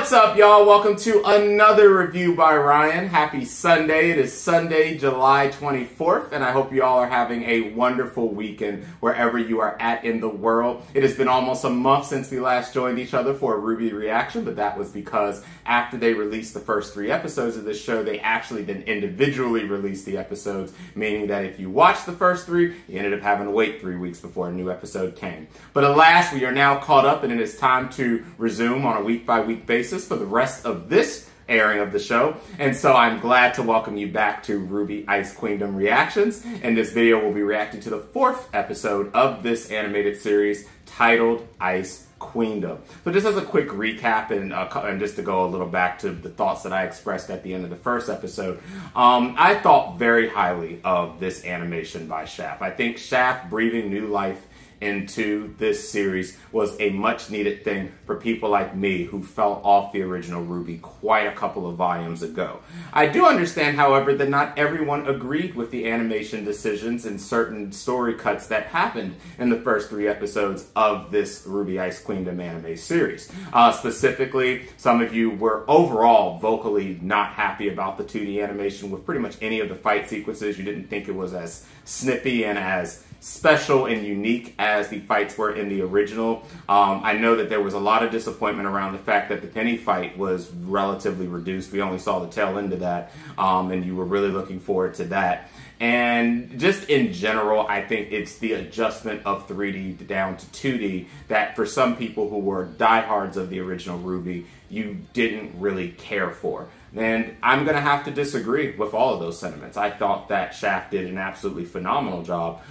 What's up, y'all? Welcome to another review by Ryan. Happy Sunday. It is Sunday, July 24th, and I hope you all are having a wonderful weekend wherever you are at in the world. It has been almost a month since we last joined each other for a RWBY reaction, but that was because after they released the first 3 episodes of this show, they actually then individually released the episodes, meaning that if you watched the first 3, you ended up having to wait 3 weeks before a new episode came. But alas, we are now caught up, and it is time to resume on a week-by-week basis for the rest of this airing of the show. And so I'm glad to welcome you back to RWBY Ice Queendom Reactions. In this video, we'll be reacting to the 4th episode of this animated series titled Ice Queendom. So just as a quick recap and just to go a little back to the thoughts that I expressed at the end of the first episode, I thought very highly of this animation by Shaft. I think Shaft breathing new life into this series was a much needed thing for people like me who fell off the original RWBY quite a couple of volumes ago. I do understand, however, that not everyone agreed with the animation decisions and certain story cuts that happened in the first 3 episodes of this RWBY Ice Queendom anime series. Specifically, some of you were overall vocally not happy about the 2D animation with pretty much any of the fight sequences. You didn't think it was as snippy and as special and unique as the fights were in the original. I know that there was a lot of disappointment around the fact that the penny fight was relatively reduced. We only saw the tail end of that, and you were really looking forward to that. And just in general, I think it's the adjustment of 3D down to 2D that for some people who were diehards of the original RWBY, you didn't really care for. And I'm going to have to disagree with all of those sentiments. I thought that Shaft did an absolutely phenomenal job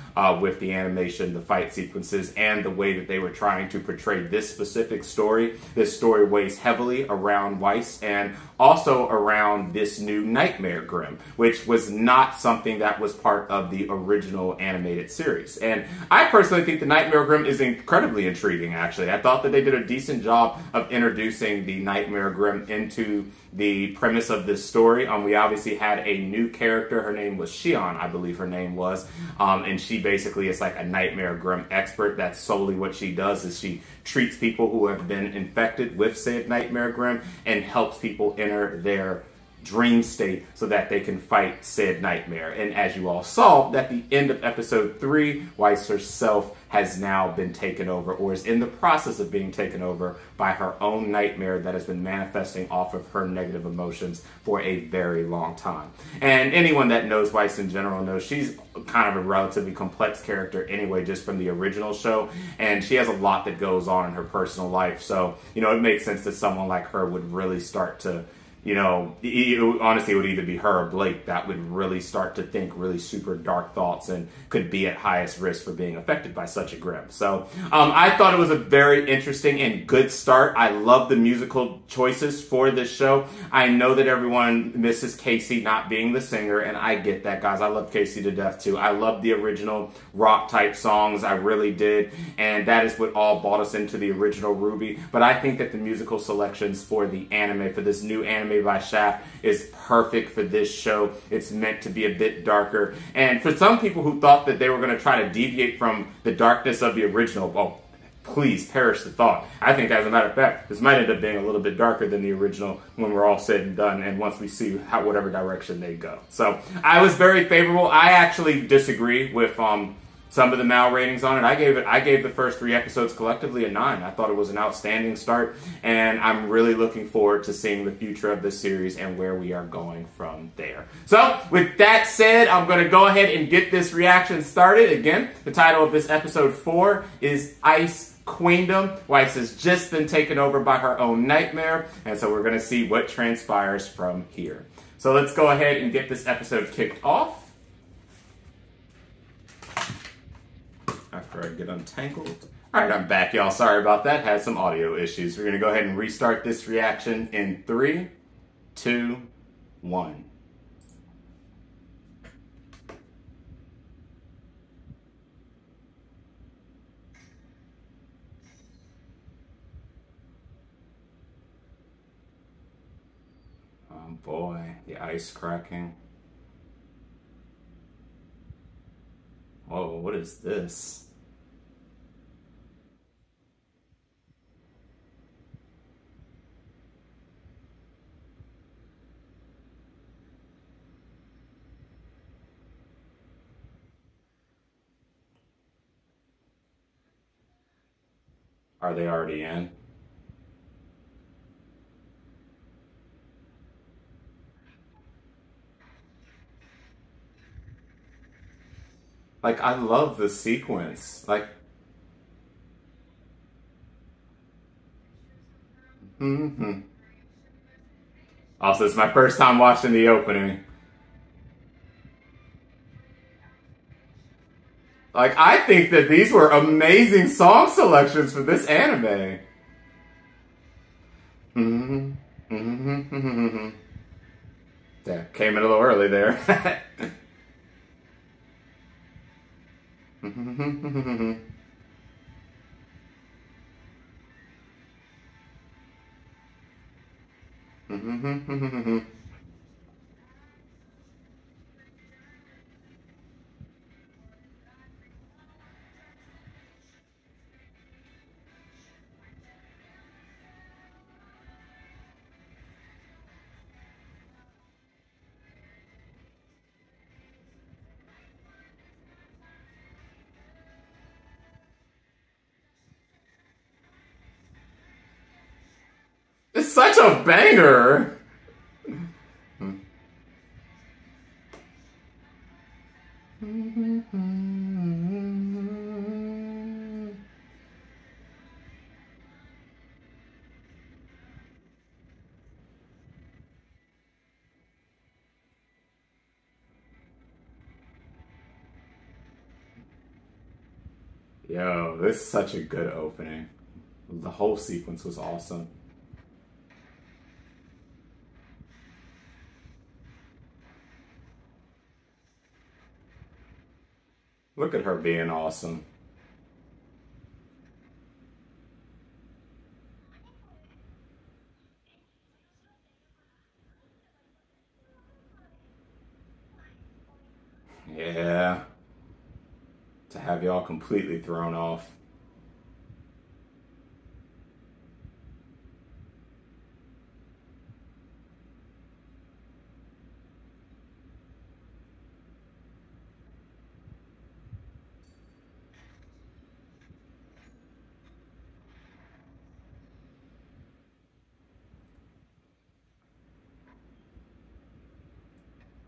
with the animation, the fight sequences, and the way that they were trying to portray this specific story. This story weighs heavily around Weiss and also around this new Nightmare Grimm, which was not something that was part of the original animated series. And I personally think the Nightmare Grimm is incredibly intriguing, actually. I thought that they did a decent job of introducing the Nightmare Grimm into the premise of this story. We obviously had a new character. Her name was Shion, I believe her name was. And she basically is like a Nightmare Grimm expert. That's solely what she does, is she treats people who have been infected with said Nightmare Grimm and helps people enter their dream state so that they can fight said nightmare. And as you all saw, at the end of episode 3, Weiss herself has now been taken over, or is in the process of being taken over by her own nightmare that has been manifesting off of her negative emotions for a very long time. And anyone that knows Weiss in general knows she's kind of a relatively complex character anyway, just from the original show, and she has a lot that goes on in her personal life. So, you know, it makes sense that someone like her would really start to, you know, honestly, it would either be her or Blake that would really start to think really super dark thoughts and could be at highest risk for being affected by such a Grimm. So I thought it was a very interesting and good start. I love the musical choices for this show. I know that everyone misses Casey not being the singer, and I get that, guys. I love Casey to death, too. I love the original rock-type songs. I really did, and that is what all brought us into the original RWBY. But I think that the musical selections for the anime, for this new anime by Shaft, is perfect for this show. It's meant to be a bit darker. And for some people who thought that they were going to try to deviate from the darkness of the original, well, please perish the thought. I think, as a matter of fact, this might end up being a little bit darker than the original when we're all said and done, and once we see whatever direction they go. So I was very favorable. I actually disagree with some of the Mal ratings on it. I gave the first 3 episodes collectively a 9. I thought it was an outstanding start, and I'm really looking forward to seeing the future of this series and where we are going from there. So, with that said, I'm going to go ahead and get this reaction started. Again, the title of this episode 4 is Ice Queendom. Weiss has just been taken over by her own nightmare, and so we're going to see what transpires from here. So let's go ahead and get this episode kicked off. After I get untangled. Alright, I'm back, y'all. Sorry about that. Had some audio issues. We're going to go ahead and restart this reaction in 3, 2, 1. Oh boy, the ice cracking. Whoa, what is this? Are they already in? Like, I love the sequence. Like, mm-hmm. Also, it's my first time watching the opening. Like, I think that these were amazing song selections for this anime. Mm-hmm. Mm-hmm. Mm-hmm. Yeah, came in a little early there. Mm-hmm. Mm-hmm. It's such a banger. Yo, this is such a good opening. The whole sequence was awesome. Look at her being awesome. Yeah. To have y'all completely thrown off.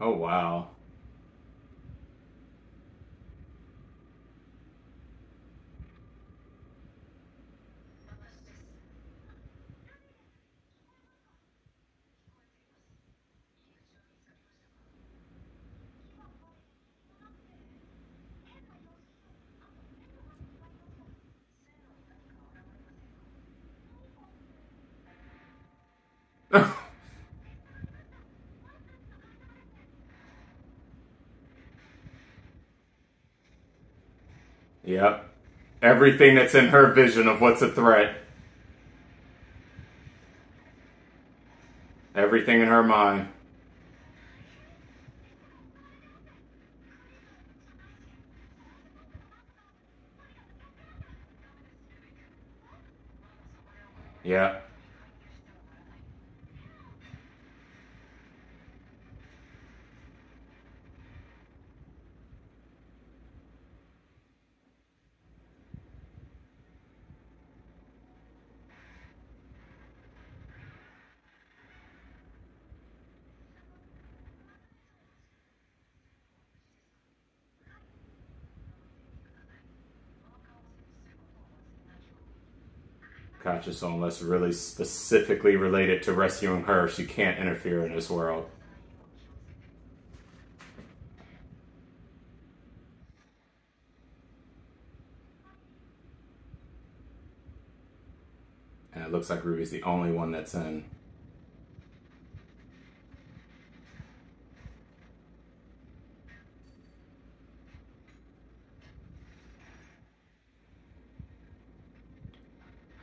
Oh, wow. Yep. Everything that's in her vision of what's a threat. Everything in her mind. Yeah. Gotcha. So unless really specifically related to rescuing her, she can't interfere in this world. And it looks like Ruby's the only one that's in.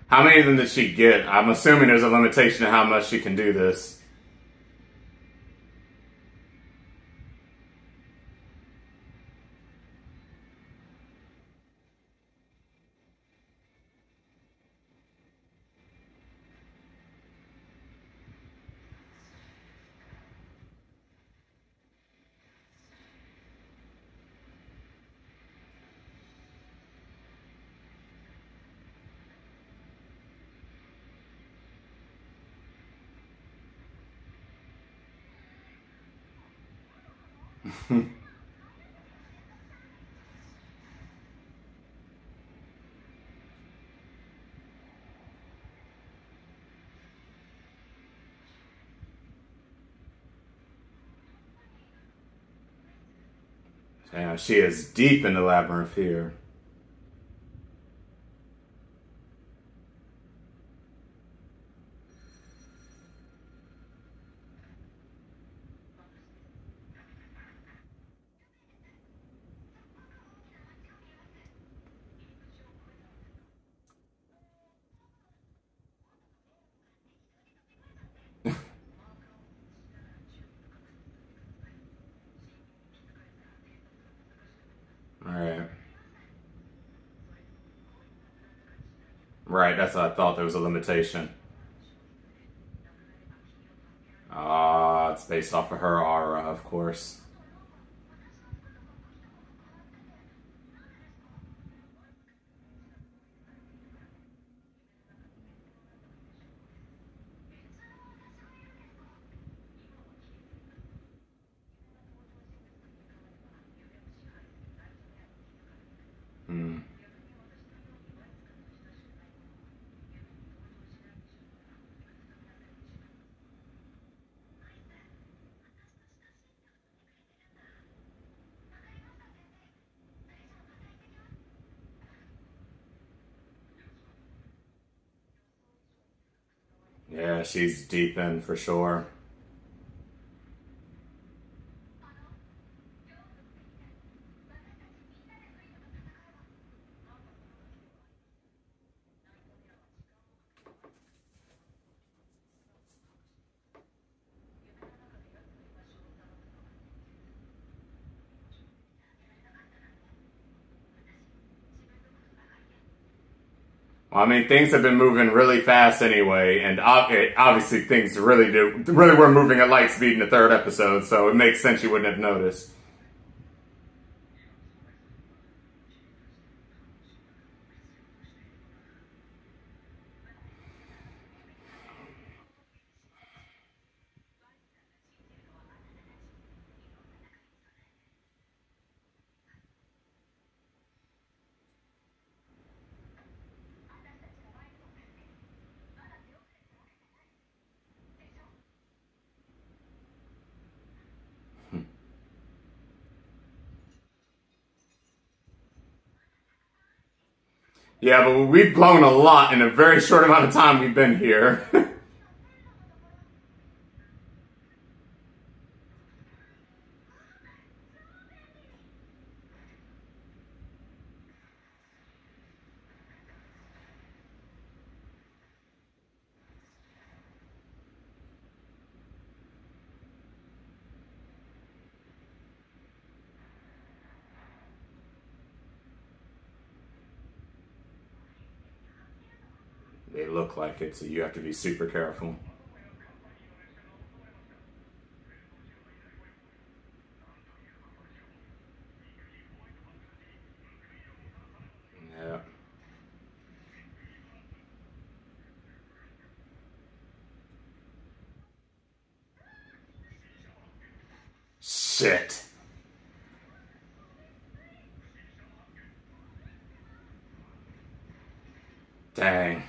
How many of them did she get? I'm assuming there's a limitation to how much she can do this. Damn, she is deep in the labyrinth here. Alright. Right, that's what I thought. There was a limitation. Ah, it's based off of her aura, of course. Hmm. Yeah, she's deep in for sure. Well, I mean, things have been moving really fast anyway, and obviously things really were moving at light speed in the third episode, so it makes sense you wouldn't have noticed. Yeah, but we've blown a lot in a very short amount of time we've been here. They look like it, so you have to be super careful. Yeah. Shit. Dang.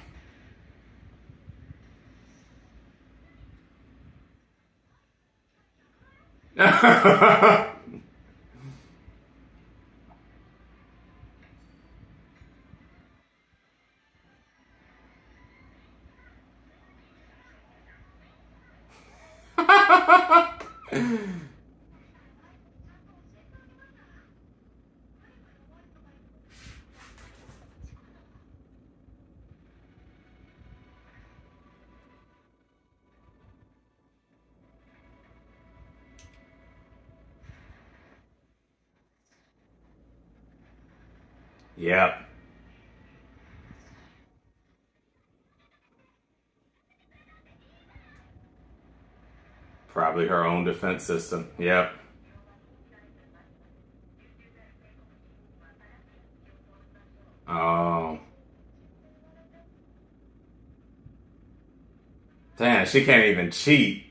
Yep. Probably her own defense system. Yep. Oh. Damn, she can't even cheat.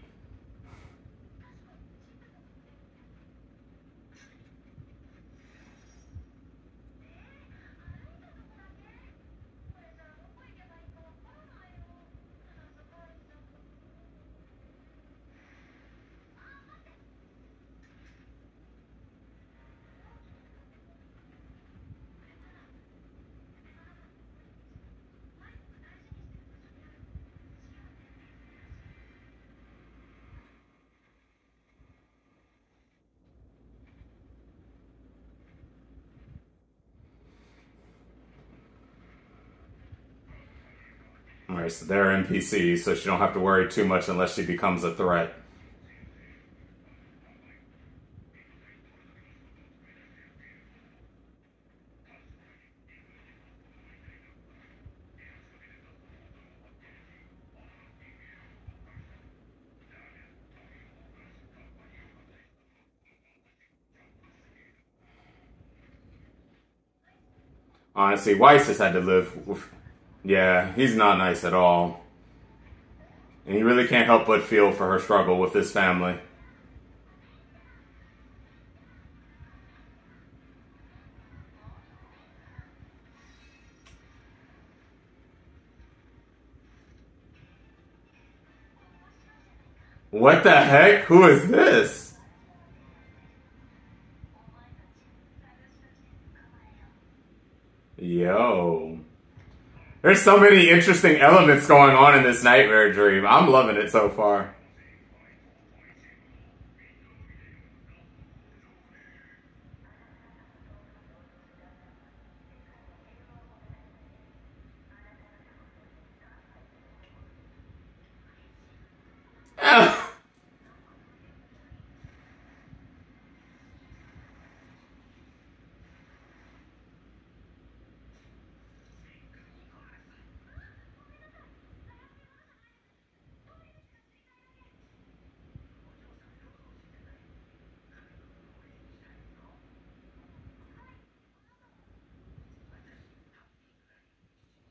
Alright, so they're NPCs, so she don't have to worry too much unless she becomes a threat. Honestly, Weiss has had to live with... Yeah, he's not nice at all. And he really can't help but feel for her struggle with his family. What the heck? Who is this? Yo. There's so many interesting elements going on in this nightmare dream. I'm loving it so far.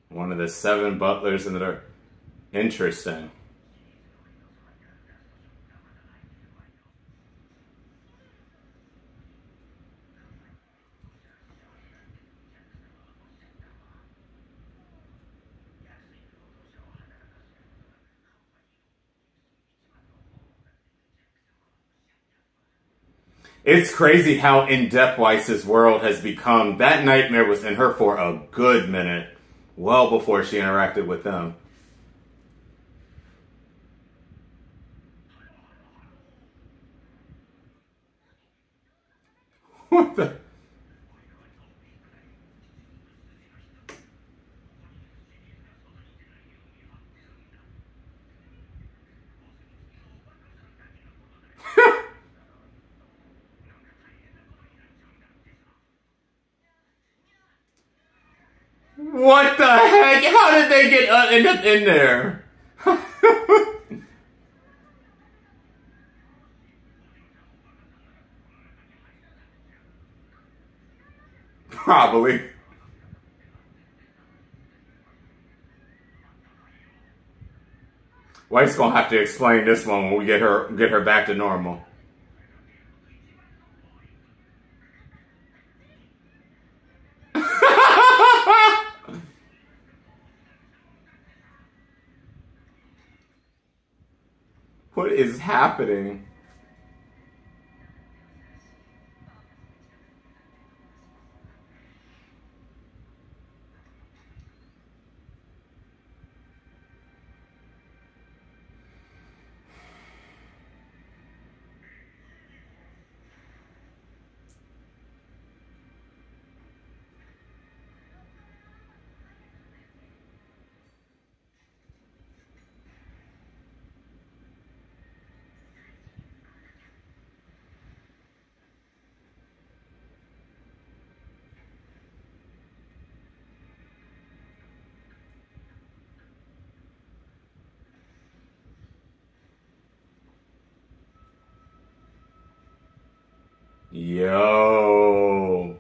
One of the 7 butlers in the... Interesting. It's crazy how in-depth Weiss's world has become. That nightmare was in her for a good minute. Well before she interacted with them. What the... What the heck? How did they get end up in there? Probably. Wife's gonna have to explain this one when we get her back to normal. What is happening? Yo.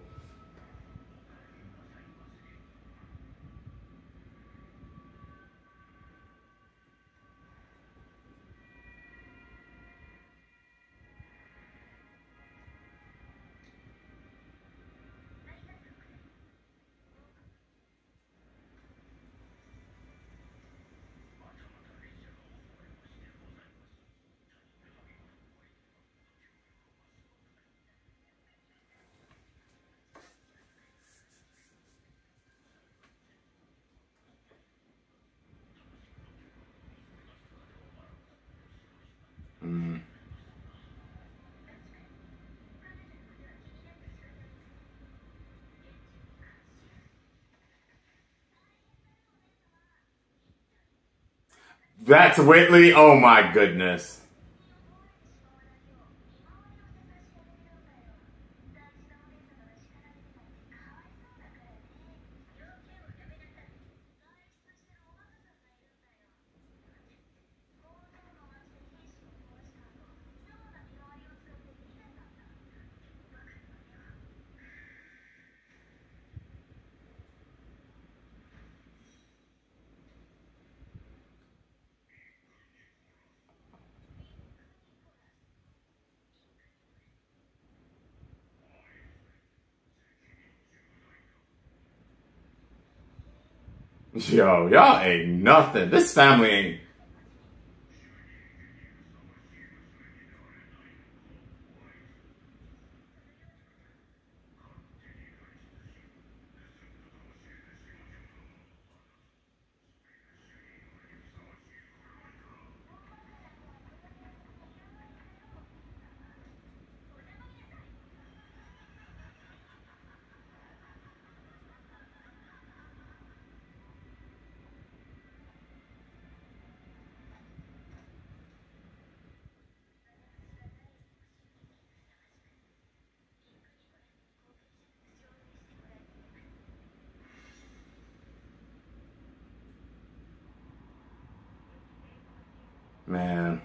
That's Whitley? Oh my goodness. Yo, y'all ain't nothing. This family ain't. Man.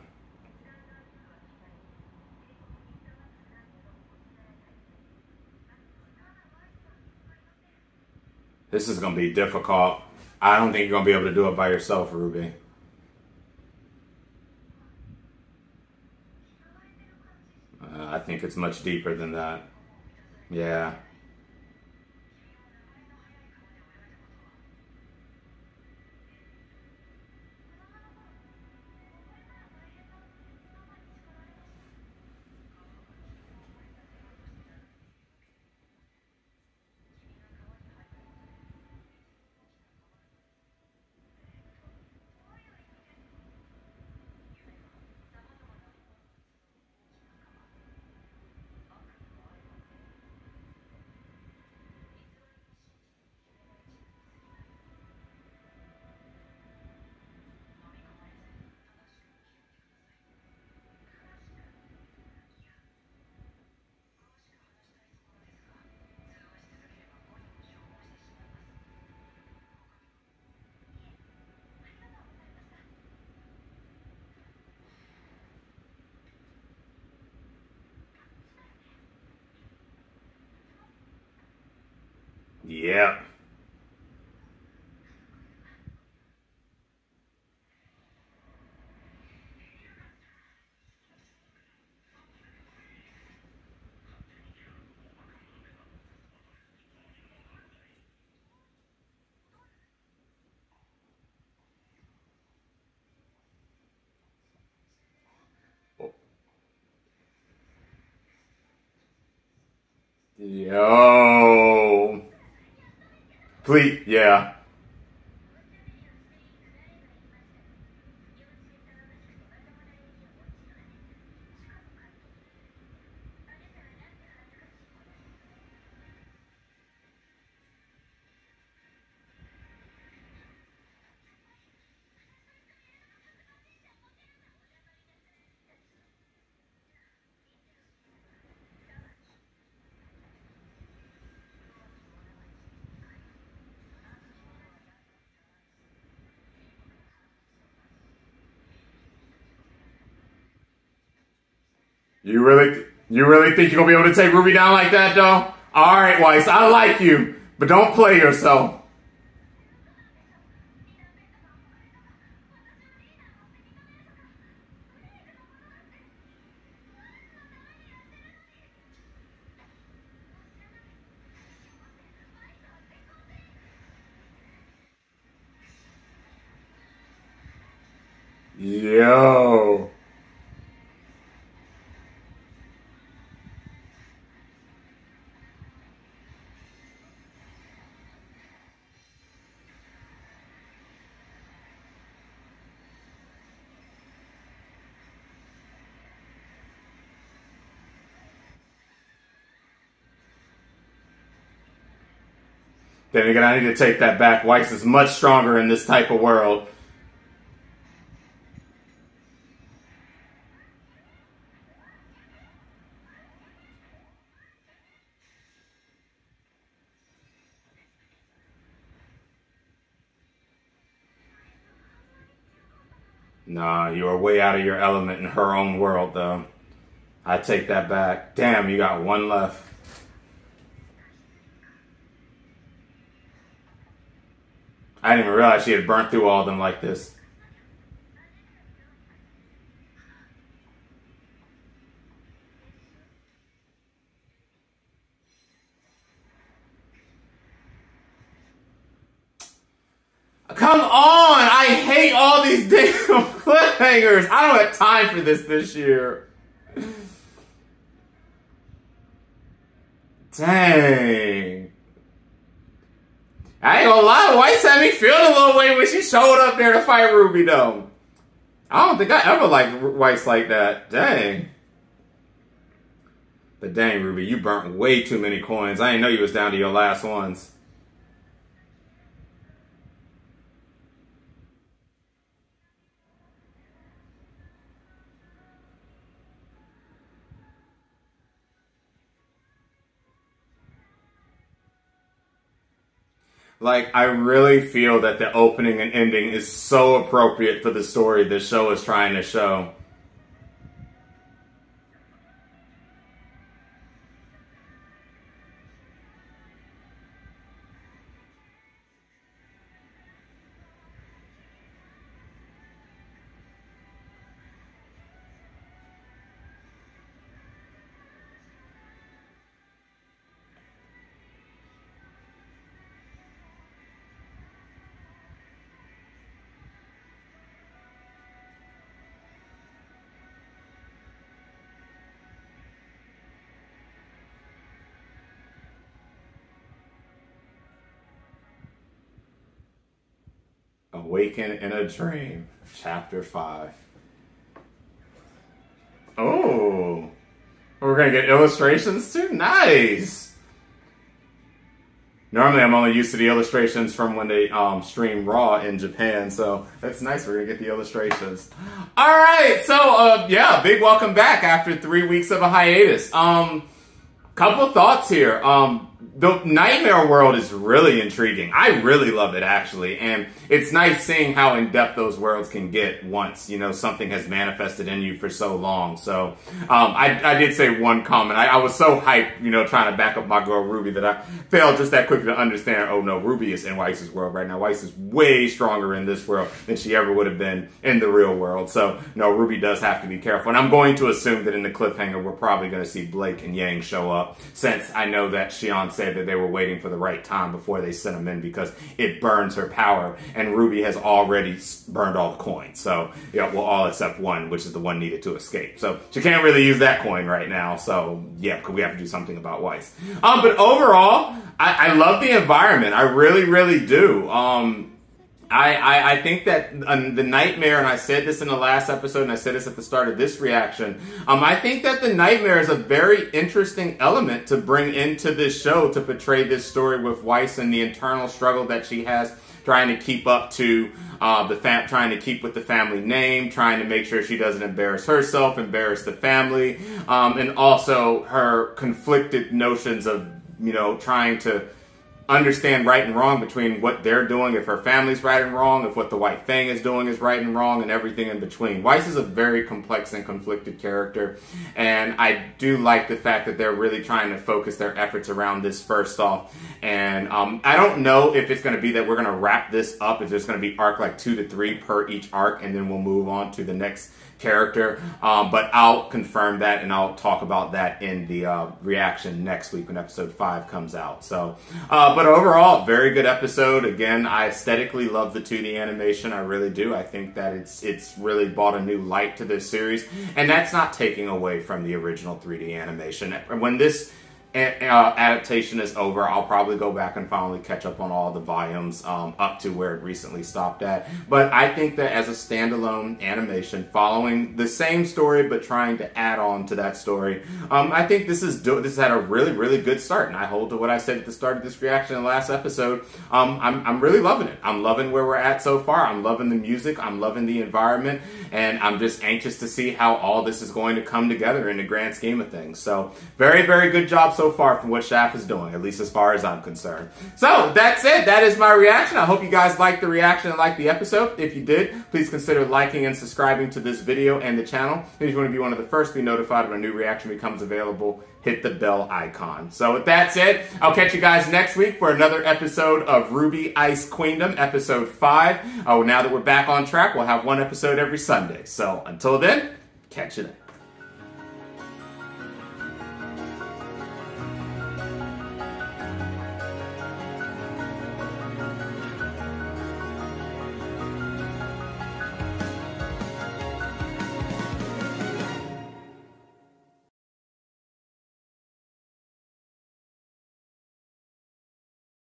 This is going to be difficult. I don't think you're going to be able to do it by yourself, RWBY. I think it's much deeper than that. Yeah. Yep. Yo. Please, yeah. You really think you're gonna be able to take RWBY down like that, though? All right, Weiss, I like you, but don't play yourself. Yo. Then again, I need to take that back. Weiss is much stronger in this type of world. Nah, you are way out of your element in her own world, though. I take that back. Damn, you got one left. I didn't even realize she had burnt through all of them like this. Come on! I hate all these damn cliffhangers. I don't have time for this year. Dang. I ain't gonna lie, Weiss had me feeling a little way when she showed up there to fight RWBY, though. I don't think I ever liked Weiss like that. Dang. But dang, RWBY, you burnt way too many coins. I didn't know you was down to your last ones. Like, I really feel that the opening and ending is so appropriate for the story this show is trying to show. Awaken in a Dream, Chapter 5. Oh, we're going to get illustrations too? Nice! Normally I'm only used to the illustrations from when they stream Raw in Japan, so that's nice. We're going to get the illustrations. Alright, so yeah, big welcome back after 3 weeks of a hiatus. Couple thoughts here. The Nightmare world is really intriguing. I really love it, actually, and it's nice seeing how in-depth those worlds can get once, you know, something has manifested in you for so long. So, I did say one comment. I was so hyped, you know, trying to back up my girl RWBY that I failed just that quickly to understand, oh no, RWBY is in Weiss's world right now. Weiss is way stronger in this world than she ever would have been in the real world. So, no, RWBY does have to be careful. And I'm going to assume that in the cliffhanger, we're probably going to see Blake and Yang show up, since I know that Xion said that they were waiting for the right time before they sent him in because it burns her power, and RWBY has already burned all the coins. So, yeah, well, all except one, which is the one needed to escape. So she can't really use that coin right now. So, yeah, we have to do something about Weiss. But overall, I love the environment. I really, really do. I think that the Nightmare, and I said this in the last episode, and I said this at the start of this reaction, I think that the Nightmare is a very interesting element to bring into this show to portray this story with Weiss and the internal struggle that she has trying to keep up to trying to keep with the family name, trying to make sure she doesn't embarrass herself, embarrass the family, and also her conflicted notions of, you know, trying to understand right and wrong between what they're doing, if her family's right and wrong, if what the White Fang is doing is right and wrong, and everything in between. Weiss is a very complex and conflicted character, and I do like the fact that they're really trying to focus their efforts around this first off. And I don't know if it's going to be that we're going to wrap this up, if there's going to be arc like 2 to 3 per each arc, and then we'll move on to the next character, but I'll confirm that, and I'll talk about that in the reaction next week when episode 5 comes out. So, but overall, very good episode. Again, I aesthetically love the 2D animation. I really do. I think that it's really brought a new light to this series, and that's not taking away from the original 3D animation. When this adaptation is over, I'll probably go back and finally catch up on all the volumes up to where it recently stopped at. But I think that as a standalone animation, following the same story but trying to add on to that story, I think this had a really, really good start. And I hold to what I said at the start of this reaction in the last episode. I'm really loving it. I'm loving where we're at so far. I'm loving the music. I'm loving the environment. And I'm just anxious to see how all this is going to come together in the grand scheme of things. So very, very good job so so far from what Shaft is doing, at least as far as I'm concerned. So that's it. That is my reaction. I hope you guys liked the reaction and liked the episode. If you did, please consider liking and subscribing to this video and the channel. And if you want to be one of the first to be notified when a new reaction becomes available, hit the bell icon. So with that said, I'll catch you guys next week for another episode of RWBY Ice Queendom, episode 5. Oh, now that we're back on track, we'll have one episode every Sunday. So until then, catch you then.